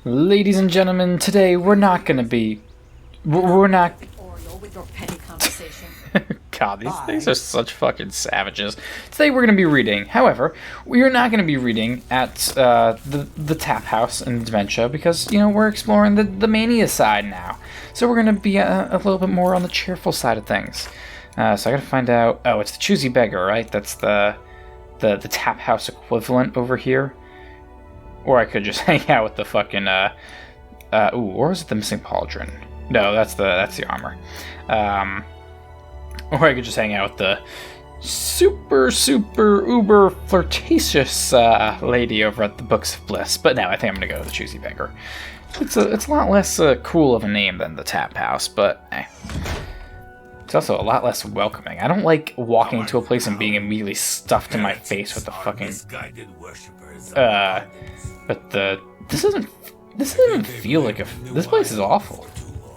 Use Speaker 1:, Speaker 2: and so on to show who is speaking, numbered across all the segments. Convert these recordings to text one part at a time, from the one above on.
Speaker 1: Ladies and gentlemen, today we're not gonna be... We're not...
Speaker 2: With your petty conversation.
Speaker 1: God, these things are such fucking savages. Today we're gonna be reading. However, we are not gonna be reading at the Tap House in Dementia because, you know, we're exploring the mania side now. So we're gonna be a little bit more on the cheerful side of things. So I gotta find out... Oh, it's the Choosy Beggar, right? That's the Tap House equivalent over here. Or I could just hang out with the fucking, or is it the Missing Pauldron? No, that's the armor. Or I could just hang out with the super uber flirtatious lady over at the Books of Bliss. But no, I think I'm gonna go with the Choosy Beggar. It's a lot less cool of a name than the Tap House, but it's also a lot less welcoming. I don't like walking into a place and being immediately stuffed in my face with the fucking... But this doesn't feel like this place is awful.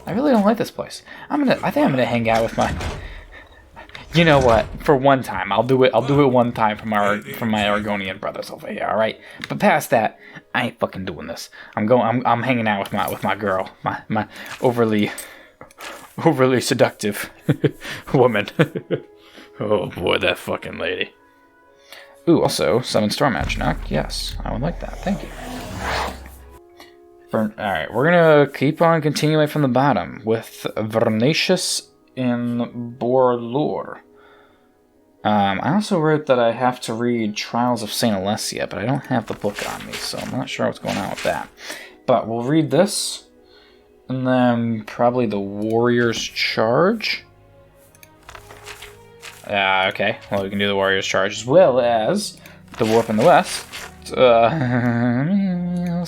Speaker 1: I really don't like this place. I think I'm gonna hang out with my... You know what? For one time, I'll do it one time for my Argonian brothers over here. All right. But past that, I ain't fucking doing this. I'm hanging out with my girl, my overly seductive woman. Oh boy, that fucking lady. Ooh, also, Summon Storm Atronach. Yes, I would like that. Thank you. Alright, we're gonna keep on continuing from the bottom with Vernaccus and Bourlor. I also wrote that I have to read Trials of St. Alessia, but I don't have the book on me, so I'm not sure what's going on with that. But we'll read this, and then probably the Warrior's Charge. Okay, well, we can do the Warrior's Charge as well as the Warp in the West. We'll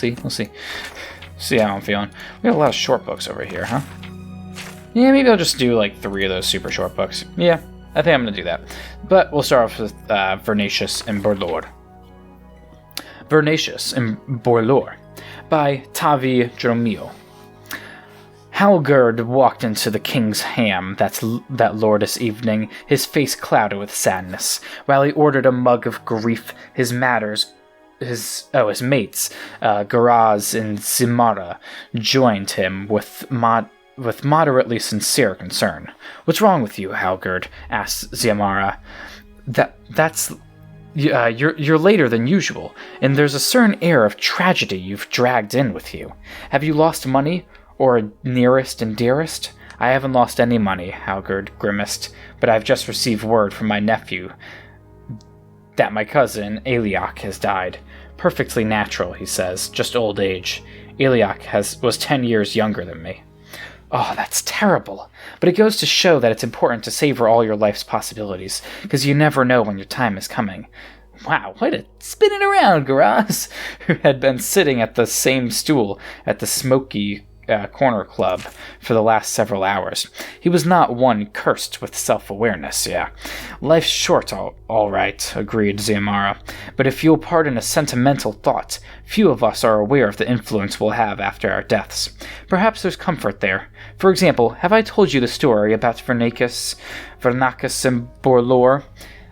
Speaker 1: see. See how I'm feeling. We got a lot of short books over here, huh? Yeah, maybe I'll just do like 3 of those super short books. Yeah, I think I'm going to do that. But we'll start off with Vernaccus and Bourlor. Vernaccus and Bourlor by Tavi Dromio. Halgerd walked into the king's ham that lordous evening, his face clouded with sadness, while he ordered a mug of grief. His mates, Garaz and Zimara, joined him with moderately sincere concern. "What's wrong with you, Halgerd?" asked Zimara. You're later than usual, and there's a certain air of tragedy you've dragged in with you. Have you lost money? Or nearest and dearest? "I haven't lost any money," Halgerd grimaced, "but I've just received word from my nephew that my cousin, Eliak, has died. Perfectly natural," he says, "just old age. Eliak was 10 years younger than me." "Oh, that's terrible. But it goes to show that it's important to savor all your life's possibilities, because you never know when your time is coming." Wow, way to spin it around, Garaz, who had been sitting at the same stool at the smoky corner club for the last several hours. He was not one cursed with self-awareness, yeah. "Life's short, all right," agreed Zimara. "But if you'll pardon a sentimental thought, few of us are aware of the influence we'll have after our deaths. Perhaps there's comfort there. For example, have I told you the story about Vernaccus and Bourlor?"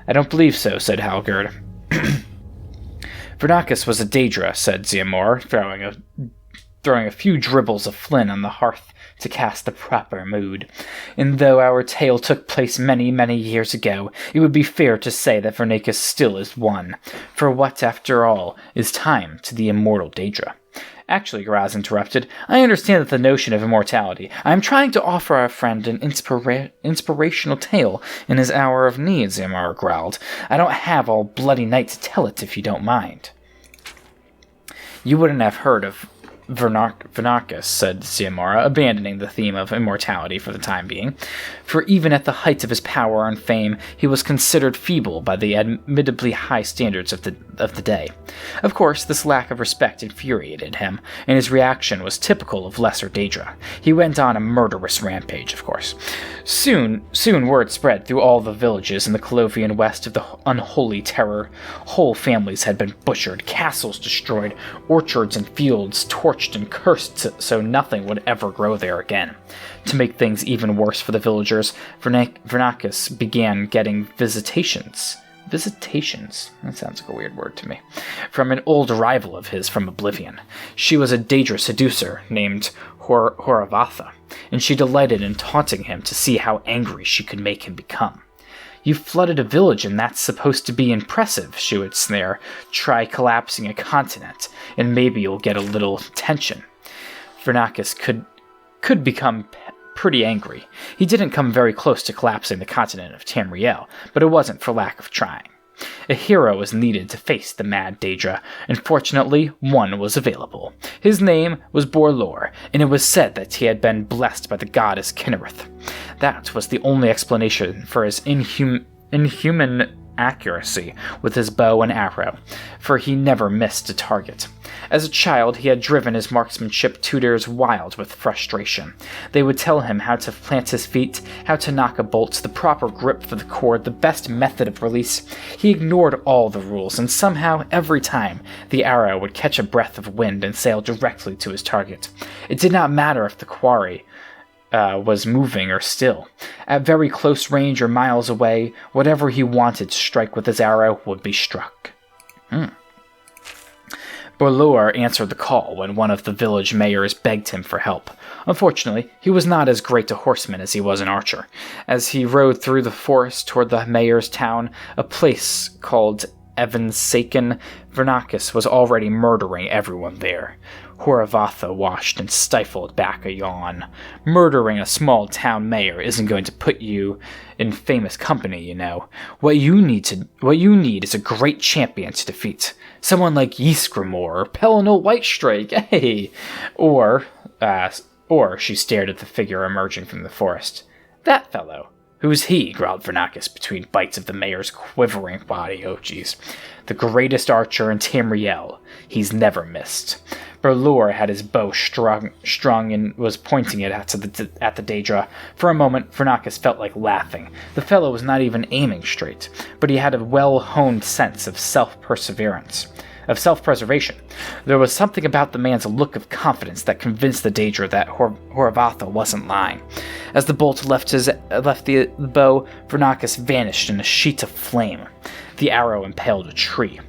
Speaker 1: "I don't believe so," said Halgerd. "Vernaccus was a Daedra," said Zimor, throwing a few dribbles of flint on the hearth to cast the proper mood. "And though our tale took place many, many years ago, it would be fair to say that Vernaccus still is one. For what, after all, is time to the immortal Daedra?" "Actually," Garaz interrupted, "I understand that the notion of immortality. I am trying to offer our friend an inspirational tale in his hour of need," Zimar growled. "I don't have all bloody night to tell it, if you don't mind." "You wouldn't have heard of Vernaccus," said Zimara, abandoning the theme of immortality for the time being, "for even at the height of his power and fame, he was considered feeble by the admittedly high standards of the day. Of course, this lack of respect infuriated him, and his reaction was typical of lesser Daedra. He went on a murderous rampage, of course. Soon word spread through all the villages in the Colovian West of the unholy terror. Whole families had been butchered, castles destroyed, orchards and fields torched and cursed so nothing would ever grow there again. To make things even worse for the villagers, Vernaccus began getting visitations Visitations. That sounds like a weird word to me. From an old rival of his from Oblivion. She was a Daedra seducer named Horavatha, and she delighted in taunting him to see how angry she could make him become. You flooded a village and that's supposed to be impressive, she would snare. Try collapsing a continent, and maybe you'll get a little attention. Vernaccus could become pretty angry. He didn't come very close to collapsing the continent of Tamriel, but it wasn't for lack of trying. A hero was needed to face the mad Daedra, and fortunately, one was available. His name was Bourlor, and it was said that he had been blessed by the goddess Kinnereth. That was the only explanation for his inhuman accuracy with his bow and arrow, for he never missed a target. As a child, he had driven his marksmanship tutors wild with frustration. They would tell him how to plant his feet, how to knock a bolt, the proper grip for the cord, the best method of release. He ignored all the rules, and somehow, every time, the arrow would catch a breath of wind and sail directly to his target. It did not matter if the quarry was moving or still. At very close range or miles away, whatever he wanted to strike with his arrow would be struck. Bourlor answered the call when one of the village mayors begged him for help. Unfortunately, he was not as great a horseman as he was an archer. As he rode through the forest toward the mayor's town, a place called Evansaken, Vernaccus was already murdering everyone there. Horavatha washed and stifled back a yawn. Murdering a small town mayor isn't going to put you in famous company, you know. What you need is a great champion to defeat. Someone like Ysgramor or Pellinal Whitestrake, hey! Or she stared at the figure emerging from the forest. That fellow. Who's he? Growled Vernaccus between bites of the mayor's quivering body. Oh, jeez. The greatest archer in Tamriel. He's never missed. Bourlor had his bow strung and was pointing it at the Daedra. For a moment, Vernaccus felt like laughing. The fellow was not even aiming straight, but he had a well-honed sense of self-preservation. There was something about the man's look of confidence that convinced the Daedra that Horavatha wasn't lying. As the bolt left the bow, Vernaccus vanished in a sheet of flame. The arrow impaled a tree.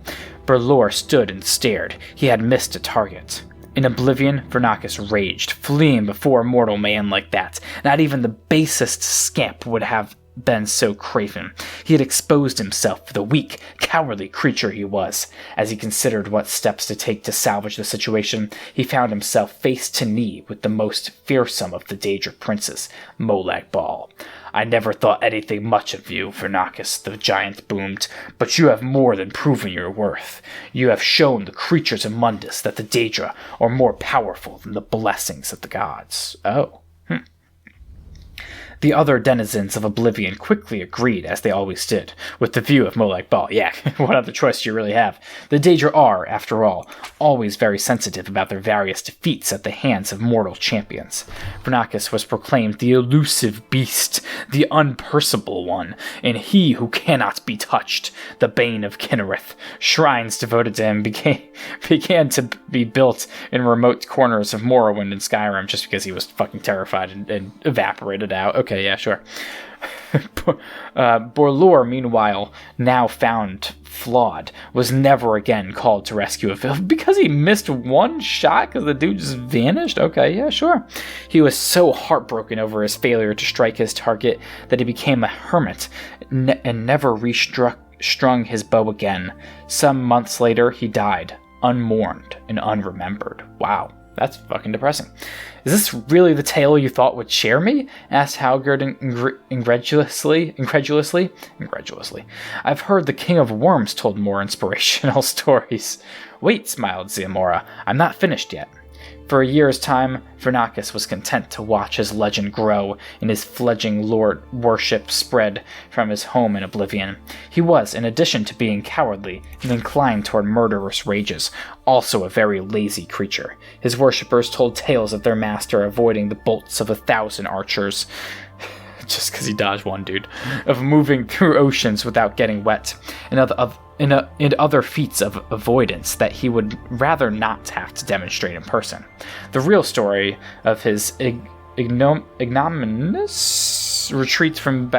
Speaker 1: Bourlor stood and stared. He had missed a target. In Oblivion, Vernaccus raged, fleeing before a mortal man like that. Not even the basest scamp would have been so craven. He had exposed himself for the weak, cowardly creature he was. As he considered what steps to take to salvage the situation, he found himself face to knee with the most fearsome of the Daedra princes, Molag Bal. I never thought anything much of you, Vernaccus, the giant boomed, but you have more than proven your worth. You have shown the creatures of Mundus that the Daedra are more powerful than the blessings of the gods. Oh. The other denizens of Oblivion quickly agreed, as they always did, with the view of Molag Bal. Yeah, what other choice do you really have? The Daedra are, after all, always very sensitive about their various defeats at the hands of mortal champions. Vernaccus was proclaimed the elusive beast, the unperceivable one, and he who cannot be touched, the bane of Kinnereth. Shrines devoted to him began to be built in remote corners of Morrowind and Skyrim just because he was fucking terrified and evaporated out. Okay, yeah, sure. Bourlor, meanwhile, now found flawed, was never again called to rescue a village because he missed one shot because the dude just vanished? Okay, yeah, sure. He was so heartbroken over his failure to strike his target that he became a hermit and never restrung his bow again. Some months later, he died, unmourned and unremembered. Wow. That's fucking depressing. Is this really the tale you thought would cheer me? Asked Halgard incredulously. I've heard the King of Worms told more inspirational stories. Wait, smiled Ziamora. I'm not finished yet. For a year's time, Vernaccus was content to watch his legend grow and his fledgling lord worship spread from his home in Oblivion. He was, in addition to being cowardly and inclined toward murderous rages, also a very lazy creature. His worshippers told tales of their master avoiding the bolts of 1,000 archers, just because he dodged one dude, of moving through oceans without getting wet, and other feats of avoidance that he would rather not have to demonstrate in person. The real story of his ignominious retreats from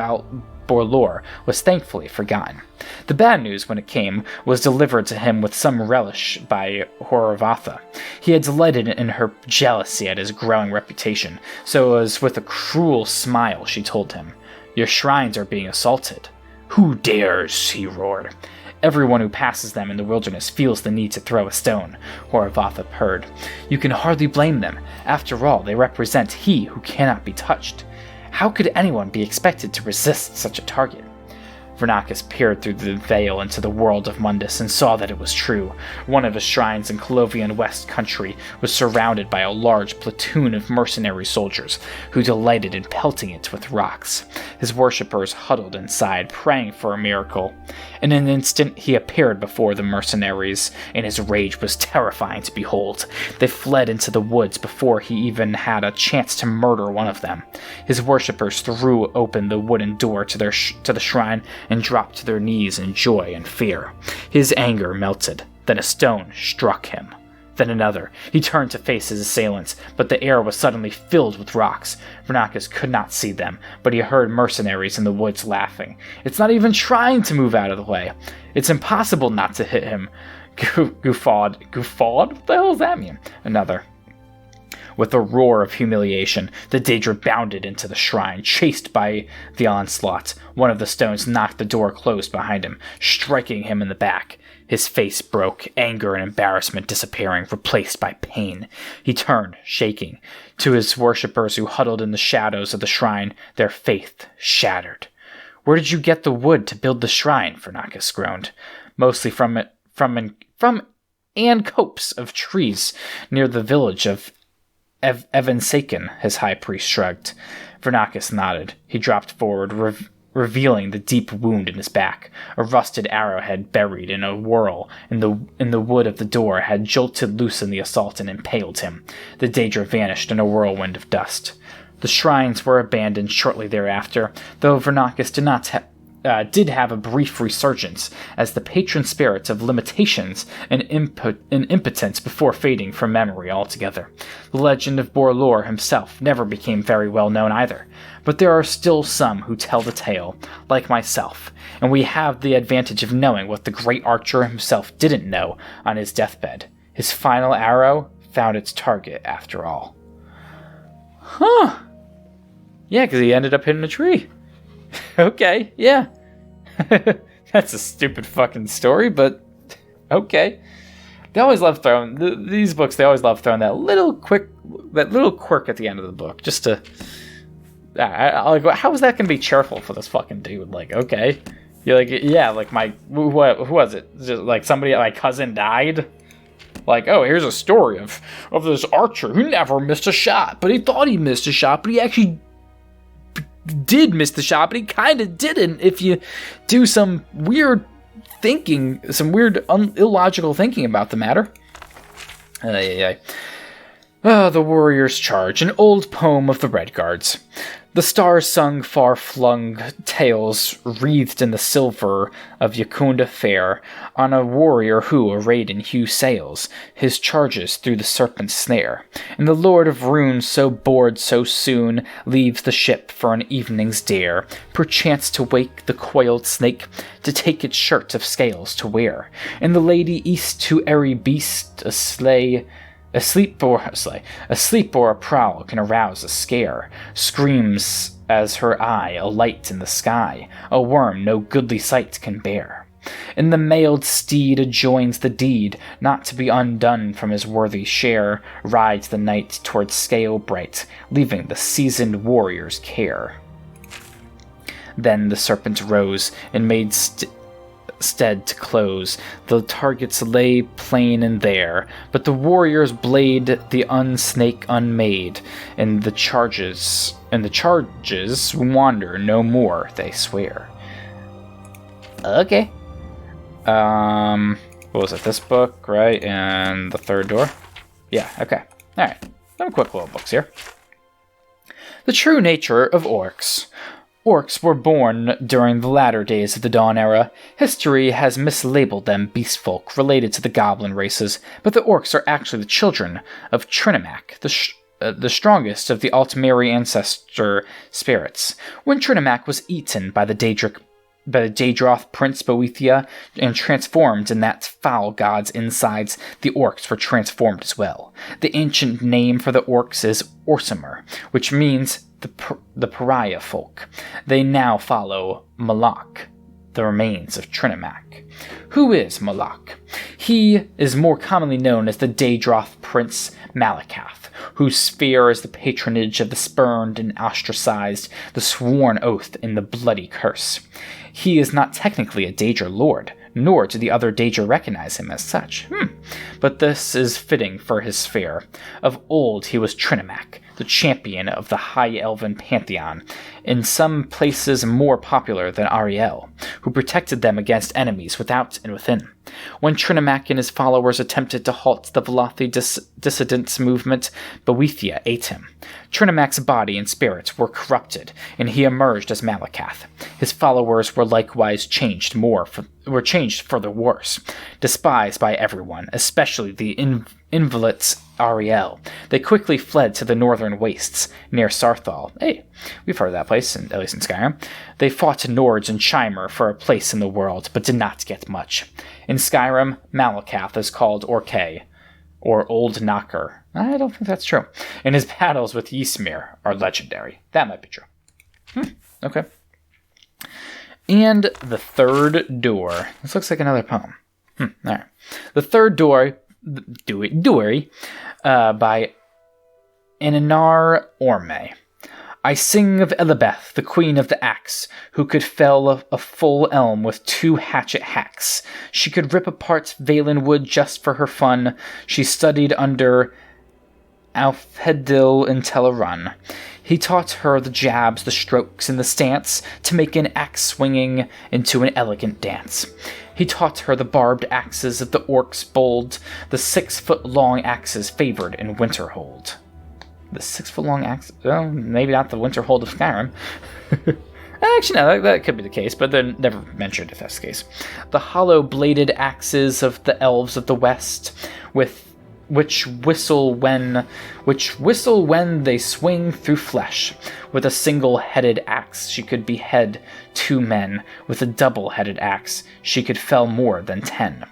Speaker 1: Bourlor was thankfully forgotten. The bad news, when it came, was delivered to him with some relish by Horavatha. He had delighted in her jealousy at his growing reputation, so it was with a cruel smile she told him, "Your shrines are being assaulted." "Who dares?" he roared. "Everyone who passes them in the wilderness feels the need to throw a stone," Horavatha purred. "You can hardly blame them. After all, they represent he who cannot be touched. How could anyone be expected to resist such a target?" Vernaccus peered through the veil into the world of Mundus and saw that it was true. One of his shrines in Colovian West Country was surrounded by a large platoon of mercenary soldiers who delighted in pelting it with rocks. His worshippers huddled inside, praying for a miracle. In an instant, he appeared before the mercenaries, and his rage was terrifying to behold. They fled into the woods before he even had a chance to murder one of them. His worshippers threw open the wooden door to the shrine and dropped to their knees in joy and fear. His anger melted. Then a stone struck him. Then another. He turned to face his assailants, but the air was suddenly filled with rocks. Vernaccus could not see them, but he heard mercenaries in the woods laughing. "It's not even trying to move out of the way. It's impossible not to hit him." Guffawed. Guffawed? What the hell does that mean? Another. With a roar of humiliation, the Daedra bounded into the shrine, chased by the onslaught. One of the stones knocked the door closed behind him, striking him in the back. His face broke, anger and embarrassment disappearing, replaced by pain. He turned, shaking, to his worshippers who huddled in the shadows of the shrine, their faith shattered. "Where did you get the wood to build the shrine?" Vernaccus groaned. "Mostly from and copse of trees near the village of Evansaken," his high priest shrugged. Vernaccus nodded. He dropped forward, revealing the deep wound in his back. A rusted arrowhead buried in a whorl in the wood of the door had jolted loose in the assault and impaled him. The Daedra vanished in a whirlwind of dust. The shrines were abandoned shortly thereafter, though Vernaccus did have a brief resurgence as the patron spirit of limitations and impotence before fading from memory altogether. The legend of Bourlor himself never became very well known either, but there are still some who tell the tale, like myself, and we have the advantage of knowing what the great archer himself didn't know on his deathbed. His final arrow found its target after all. Huh. Yeah, because he ended up hitting a tree. Okay, yeah. That's a stupid fucking story, but okay. They always love throwing these books. They always love throwing that little quirk at the end of the book, just to. Like, how is that gonna be cheerful for this fucking dude? Like, okay, you're like, yeah, like who was it? Just like somebody, my cousin died. Like, oh, here's a story of this archer who never missed a shot, but he thought he missed a shot, but he actually did miss the shot, but he kind of didn't if you do some weird thinking, some weird illogical thinking about the matter. The Warrior's Charge, an old poem of the Redguards. The stars sung far-flung tales wreathed in the silver of Yakunda fair, on a warrior who, arrayed in hue sails, his charges through the serpent's snare. And the Lord of Runes, so bored so soon, leaves the ship for an evening's dare, perchance to wake the coiled snake, to take its shirt of scales to wear. And the Lady East to airy beast, asleep or a prowl can arouse a scare, screams as her eye alight in the sky, a worm no goodly sight can bear. And the mailed steed adjoins the deed, not to be undone from his worthy share, rides the night towards scale bright, leaving the seasoned warrior's care. Then the serpent rose, and made stead to close. The targets lay plain and there, but the warrior's blade the unsnake unmade, and the charges wander no more, they swear. Okay. What was it? This book, right? And the third door? Yeah, okay. Alright. Some quick little books here. The True Nature of Orcs. Orcs were born during the latter days of the Dawn Era. History has mislabeled them beastfolk related to the goblin races, but the orcs are actually the children of Trinimac, the strongest of the Altmeri ancestor spirits. When Trinimac was eaten by the Daedroth Prince Boethia and transformed in that foul god's insides, the orcs were transformed as well. The ancient name for the orcs is Orsimer, which means the pariah folk. They now follow Malak, the remains of Trinimac. Who is Malak? He is more commonly known as the Daedroth Prince Malakath, whose sphere is the patronage of the spurned and ostracized, the sworn oath in the bloody curse. He is not technically a Daedra lord, nor do the other Daedra recognize him as such. But this is fitting for his sphere. Of old he was Trinimac, the champion of the High Elven pantheon, in some places more popular than Ariel, who protected them against enemies without and within. When Trinimac and his followers attempted to halt the Velothi dissidents movement, Boethia ate him. Trinimac's body and spirits were corrupted, and he emerged as Malakath. His followers were likewise changed for the worse, despised by everyone, especially the invalids Ariel. They quickly fled to the northern wastes, near Sarthal. Hey, we've heard of that place, at least in Skyrim. They fought Nords and Chimer for a place in the world, but did not get much. In Skyrim, Malakath is called Orkay, or Old Knocker. I don't think that's true. And his battles with Ysmir are legendary. That might be true. Okay. And the third door. This looks like another poem. Alright. The third door, Duary, by Ananar Orme. I sing of Elibeth, the queen of the axe, who could fell a full elm with 2 hatchet hacks. She could rip apart Valen wood just for her fun. She studied under Alfhedil in Telerun. He taught her the jabs, the strokes, and the stance to make an axe swinging into an elegant dance. He taught her the barbed axes of the orcs bold, the 6-foot-long axes favored in Winterhold. The 6-foot-long axe? Oh, maybe not the Winterhold of Skyrim. Actually, no, that could be the case, but they're never mentioned if that's the case. The hollow-bladed axes of the elves of the west, which whistle when they swing through flesh. With a single-headed axe, she could behead 2 men. With a double-headed axe, she could fell more than 10.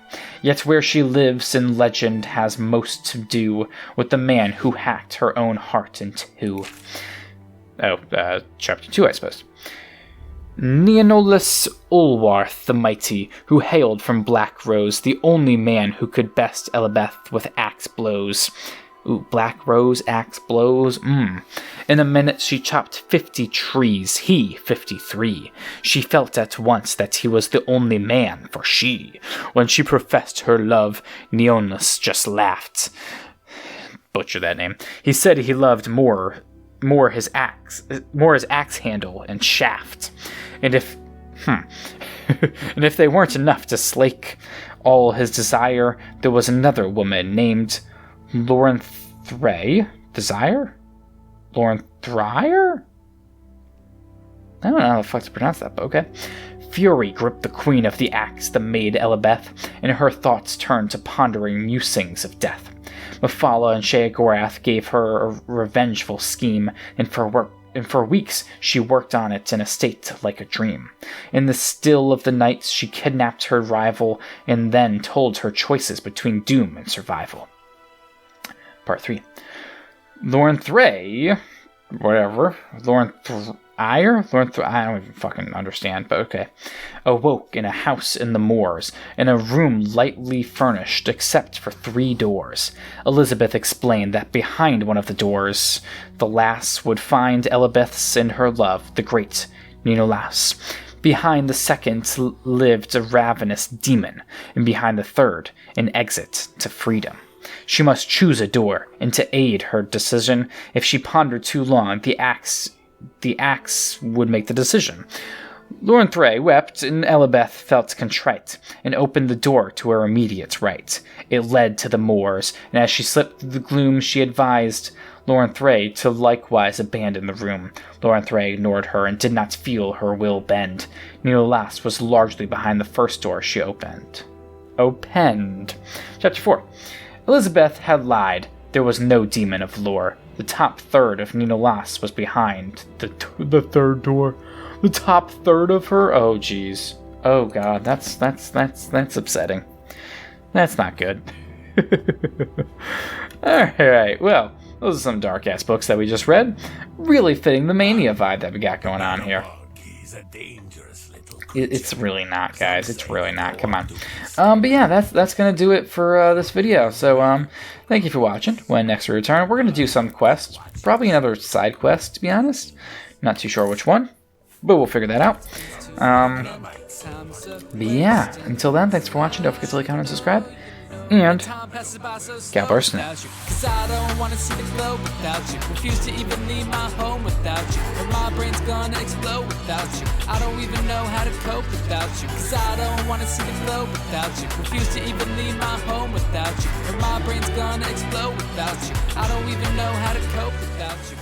Speaker 1: Yet where she lives in legend has most to do with the man who hacked her own heart in 2. Chapter 2, I suppose. Neonolus Ulwarth the Mighty, who hailed from Black Rose, the only man who could best Elibeth with axe blows. Ooh, Black Rose, axe blows, In a minute she chopped 50 trees, he 53. She felt at once that he was the only man, for she, when she professed her love, Neonus just laughed. Butcher that name. He said he loved more his axe handle and shaft. And if they weren't enough to slake all his desire, there was another woman named Laurenthray. Desire? Laurenthryre? I don't know how the fuck to pronounce that, but okay. Fury gripped the queen of the axe, the maid Elibeth, and her thoughts turned to pondering musings of death. Mephala and Sheogorath gave her a revengeful scheme, and for weeks she worked on it in a state like a dream. In the still of the nights she kidnapped her rival, and then told her choices between doom and survival. Part 3. Laurenthray, whatever, I don't even fucking understand, but okay, awoke in a house in the moors, in a room lightly furnished except for 3 doors. Elizabeth explained that behind one of the doors, the lass would find Elibeth's and her love, the great Ninolas. Behind the second lived a ravenous demon, and behind the third, an exit to freedom. She must choose a door, and to aid her decision, if she pondered too long, the axe would make the decision. Laurenthray wept, and Elibeth felt contrite, and opened the door to her immediate right. It led to the moors, and as she slipped through the gloom, she advised Laurenthray to likewise abandon the room. Laurenthray ignored her and did not feel her will bend. Neolas was largely behind the first door she opened. Chapter 4. Elizabeth had lied. there was no demon of lore. The top third of Nina Loss was behind the third door. The top third of her? Oh, jeez. Oh, God, that's upsetting. That's not good. Alright, well, those are some dark-ass books that we just read. Really fitting the mania vibe that we got going on here. It's really not, guys. It's really not. Come on. But yeah, that's gonna do it for this video. So thank you for watching. When next we return, we're gonna do some quests. Probably another side quest, to be honest. Not too sure which one, but we'll figure that out. But yeah, until then, thanks for watching. Don't forget to like, comment, and subscribe. And God bless now.
Speaker 3: Cause I don't wanna see the glow without you. Refuse to even leave my home without you. Or my brain's gonna explode without you. I don't even know how to cope without you. Cause I don't wanna see the glow without you. Refuse to even leave my home without you. Or my brain's gonna explode without you. I don't even know how to cope without you.